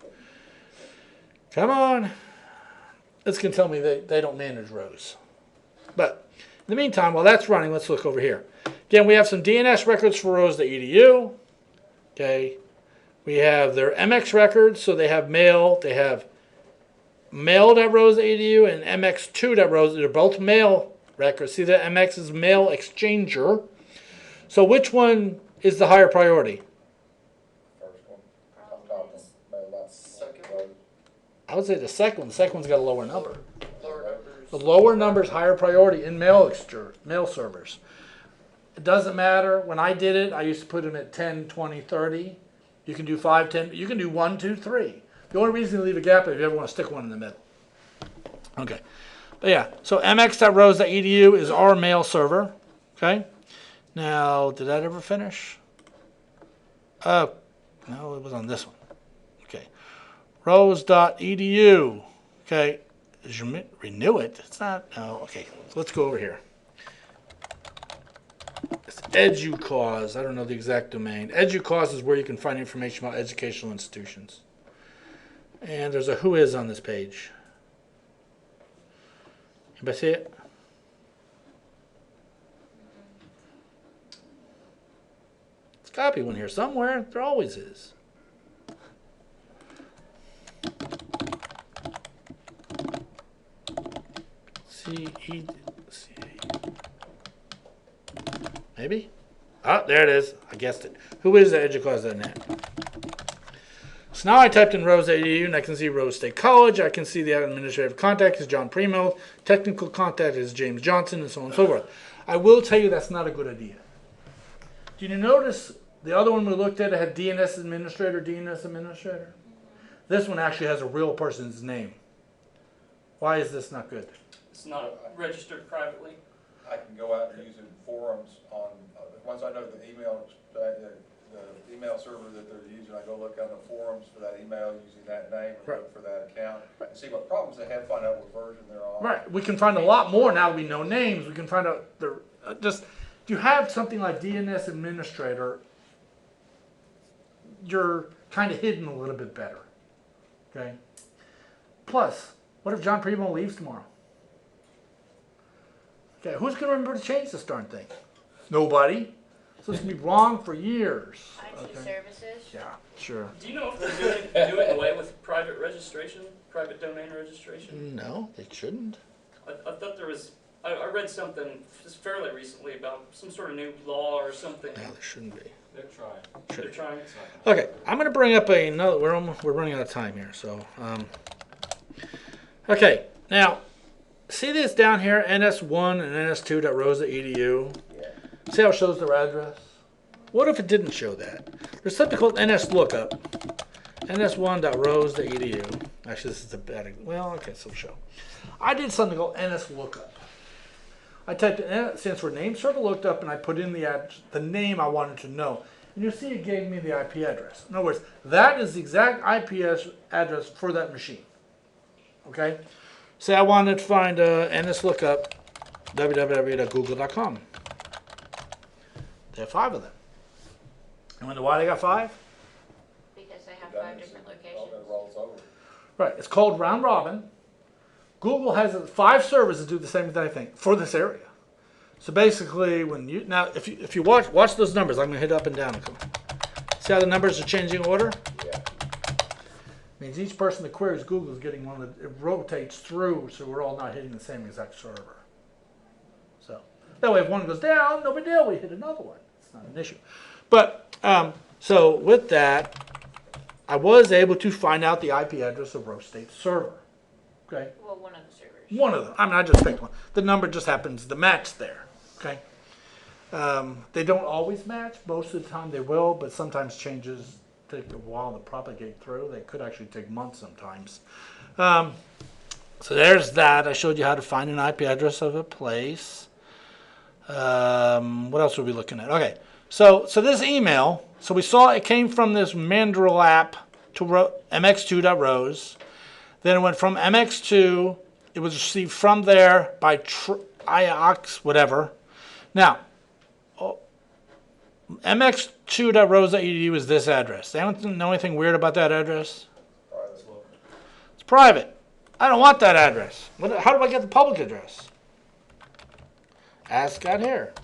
Come on. It's going to tell me they don't manage Rose. But in the meantime, while that's running, let's look over here. Again, we have some DNS records for rose.edu. Okay. We have their MX records, so they have mail. They have mail.rose.edu and mx2.rose. They're both mail records. See that MX is mail exchanger. So which one is the higher priority? First one, top one, mail out. Second. I would say the second one. The second one's got a lower number. Lower numbers. The lower number is higher priority in mail servers. It doesn't matter. When I did it, I used to put them at 10, 20, 30. You can do 5, 10. You can do 1, 2, 3. The only reason you leave a gap is if you ever want to stick one in the middle. Okay. But yeah, so mx.rose.edu is our mail server. Okay. Now, did that ever finish? No, it was on this one. Okay. Rose.edu. Okay. Did you renew it? It's not. No. Okay. So let's go over here. EduCause. I don't know the exact domain. EduCause is where you can find information about educational institutions. And there's a who is on this page. Anybody see it? It's got to be one here somewhere. There always is. CIT. Maybe? Oh, there it is. I guessed it. Who is the educause.net? So now I typed in Rose.edu and I can see Rose State College. I can see the administrative contact is John Primo. Technical contact is James Johnson, and so on and so forth. I will tell you that's not a good idea. Did you notice the other one we looked at had DNS administrator, DNS administrator? This one actually has a real person's name. Why is this not good? It's not registered privately. I can go out and use it in forums on, once I know the email server that they're using, I go look on the forums for that email using that name and look for that account and see what problems they have, find out what version they're on. Right. We can find a lot more now that we know names. We can find out the just if you have something like DNS administrator, you're kind of hidden a little bit better. Okay. Plus, what if John Primo leaves tomorrow? Okay, who's going to remember to change this darn thing? Nobody. So it's going to be wrong for years. IT services. Yeah, sure. Do you know if they're doing away with private registration, private domain registration? No, they shouldn't. I thought there was, I read something just fairly recently about some sort of new law or something. No, they shouldn't be. They're trying. They're trying. Okay, I'm going to bring up another. We're running out of time here, so. Okay, now see this down here, ns1 and ns2.rose.edu. Yeah. See how it shows their address? What if it didn't show that? There's something called nslookup, ns1.rose.edu. Actually, this is a bad. Well, okay, so show. I did something called nslookup. I typed in, since we're name server looked up, and I put in the name I wanted to know. And you see it gave me the IP address. In other words, that is the exact IP address for that machine. Okay? Say I wanted to find nslookup www.google.com. There are 5 of them. You wonder why they got 5? Because they have 5 different locations. All that rolls over. Right. It's called round robin. Google has 5 servers that do the same thing for this area. So basically, when you now, if you watch those numbers, I'm going to hit up and down. See how the numbers are changing order? Yeah. Means each person that queries Google is getting one that it rotates through, so we're all not hitting the same exact server. So that way, if one goes down, no big deal. We hit another one. It's not an issue. But so with that, I was able to find out the IP address of Rose State server. Okay. Well, one of the servers. One of them. I mean, I just picked one. The number just happens to match there. Okay. They don't always match. Most of the time they will, but sometimes changes take a while to propagate through. They could actually take months sometimes. So there's that. I showed you how to find an IP address of a place. What else were we looking at? Okay. So this email. So we saw it came from this Mandrill app to mx2.rose. Then it went from MX2. It was received from there by IOX, whatever. Now, mx2.rose.edu is this address. They don't know anything weird about that address? It's private. I don't want that address. How do I get the public address? Ask out here.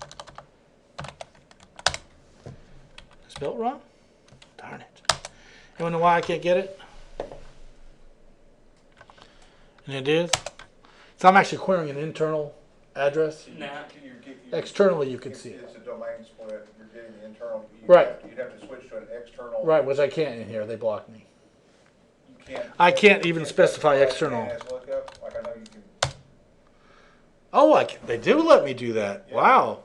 Spelled wrong? Darn it. You wanna know why I can't get it? And it is. So I'm actually querying an internal address. Nah. Externally, you can see it. It's a domain split, you're getting the internal. Right. You'd have to switch to an external. Right, which I can't in here. They blocked me. You can't. I can't even specify external. Lookup, like I know you can. Oh, they do let me do that. Wow.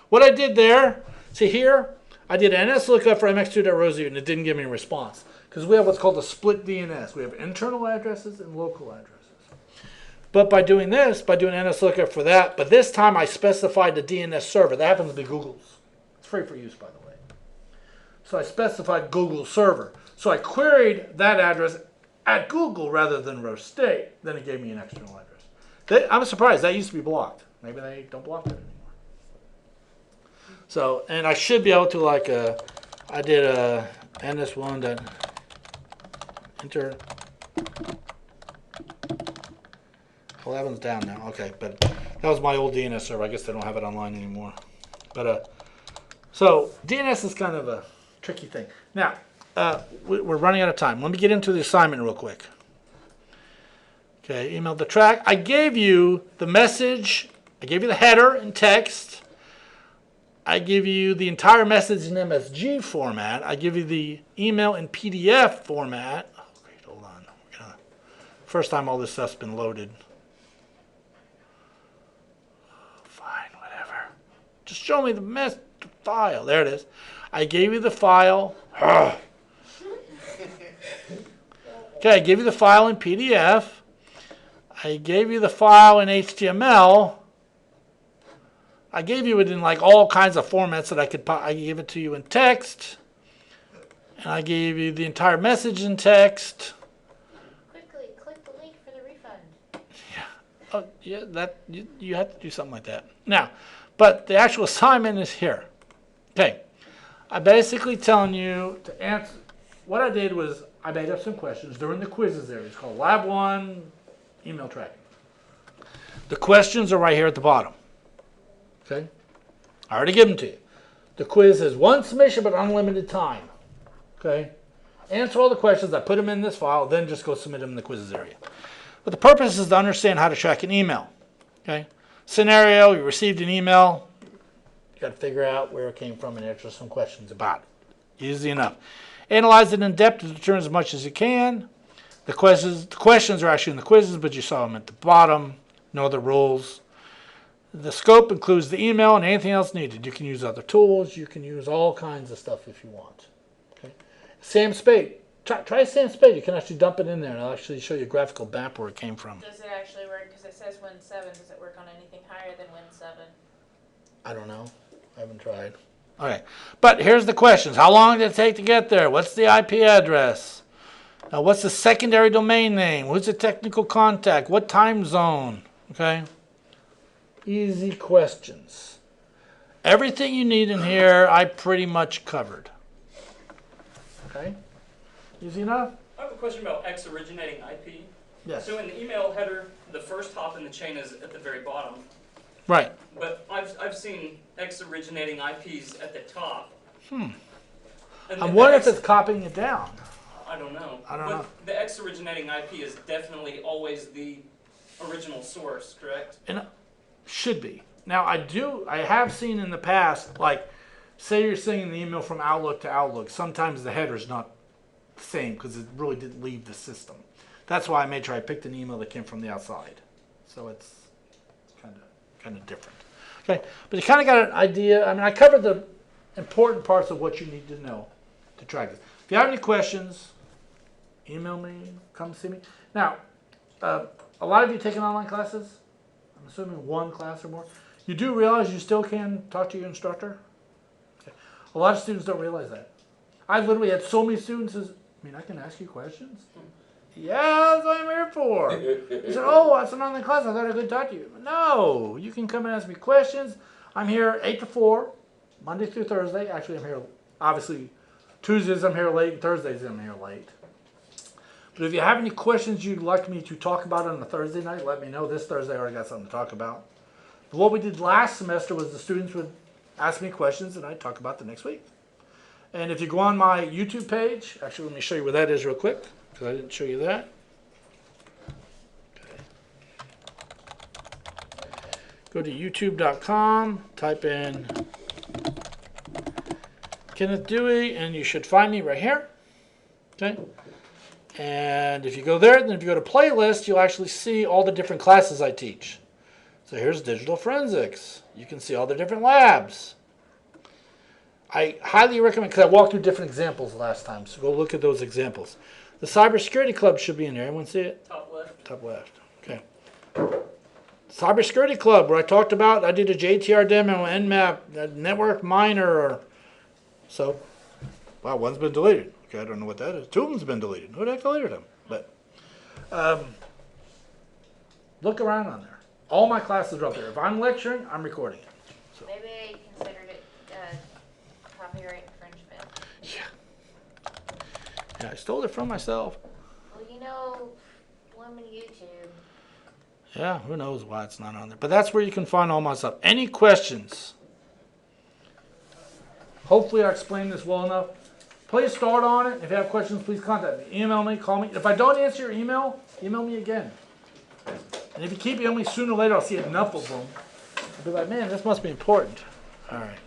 What I did there, see here, I did NS lookup for mx2.rose and it didn't give me a response. Because we have what's called a split DNS. We have internal addresses and local addresses. But by doing this, by doing NS lookup for that, but this time I specified the DNS server. That happens to be Google's. It's free for use, by the way. So I specified Google server. So I queried that address at Google rather than Rose State. Then it gave me an external address. I'm surprised. That used to be blocked. Maybe they don't block that anymore. So, and I should be able to like, I did NS1 that enter. 11's down now. Okay, but that was my old DNS server. I guess they don't have it online anymore. But so DNS is kind of a tricky thing. Now, we're running out of time. Let me get into the assignment real quick. Okay, email the track. I gave you the message. I gave you the header in text. I give you the entire message in MSG format. I give you the email in PDF format. Oh, great, hold on. First time all this stuff's been loaded. Fine, whatever. Just show me the file. There it is. I gave you the file. Okay, I gave you the file in PDF. I gave you the file in HTML. I gave you it in like all kinds of formats that I gave it to you in text. And I gave you the entire message in text. Quickly, click the link for the refund. Oh, yeah, you have to do something like that. Now, but the actual assignment is here. Okay, I'm basically telling you to answer. What I did was I made up some questions during the quizzes there. It's called Lab 1 Email Tracking. The questions are right here at the bottom. Okay, I already give them to you. The quiz is one submission but unlimited time. Okay, answer all the questions. I put them in this file, then just go submit them in the quizzes area. But the purpose is to understand how to track an email. Okay, scenario: you received an email. You got to figure out where it came from and answer some questions about it. Easy enough. Analyze it in depth to determine as much as you can. The questions are actually in the quizzes, but you saw them at the bottom. No other rules. The scope includes the email and anything else needed. You can use other tools. You can use all kinds of stuff if you want. Okay. Sam Spade. Try Sam Spade. You can actually dump it in there, and I'll actually show you a graphical map where it came from. Does it actually work? Because it says Win7. Does it work on anything higher than Win7? I don't know. I haven't tried. All right. But here's the questions. How long did it take to get there? What's the IP address? What's the secondary domain name? Who's the technical contact? What time zone? Okay. Easy questions. Everything you need in here, I pretty much covered. Okay? Easy enough? I have a question about X originating IP. Yes. So in the email header, the first hop in the chain is at the very bottom. Right. But I've seen X originating IPs at the top. And I the wonder if X- it's copying it down. I don't know. I don't know. The X originating IP is definitely always the original source, correct? And should be. Now I have seen in the past, like, say you're sending the email from Outlook to Outlook, sometimes the header's not the same because it really didn't leave the system. That's why I made sure I picked an email that came from the outside. So it's kind of different. Okay, but you kind of got an idea. I mean, I covered the important parts of what you need to know to track this. If you have any questions, email me, come see me. Now, a lot of you taking online classes. I'm assuming one class or more. You do realize you still can talk to your instructor? Okay. A lot of students don't realize that. I literally had so many students I mean, I can ask you questions? Yeah, that's what I'm here for. He said, oh, it's an online class. I thought I could talk to you. No, you can come and ask me questions. I'm here 8 to 4, Monday through Thursday. Actually, I'm here, obviously, Tuesdays I'm here late, and Thursdays I'm here late. But if you have any questions you'd like me to talk about on a Thursday night, let me know. This Thursday I already got something to talk about. But what we did last semester was the students would ask me questions and I'd talk about the next week. And if you go on my YouTube page, actually let me show you where that is real quick, because I didn't show you that. Okay. Go to youtube.com, type in Kenneth Dewey, and you should find me right here. Okay. And if you go there, then if you go to playlist, you'll actually see all the different classes I teach. So here's digital forensics. You can see all the different labs. I highly recommend, because I walked through different examples last time, so go look at those examples. The Cybersecurity Club should be in there. Everyone see it? Top left. Top left. Okay. Cybersecurity Club, where I talked about, I did a JTR demo, Nmap, network miner. So, wow, one's been deleted. Okay, I don't know what that is. Two of them's been deleted. Who the heck deleted them? But look around on there. All my classes are up there. If I'm lecturing, I'm recording it. So. Maybe I considered it Yeah, I stole it from myself. Well, you know, blaming YouTube. Yeah, who knows why it's not on there. But that's where you can find all my stuff. Any questions? Hopefully I explained this well enough. Please start on it. If you have questions, please contact me. Email me, call me. If I don't answer your email me again. And if you keep emailing me sooner or later, I'll see enough of them. I'll be like, man, this must be important. All right.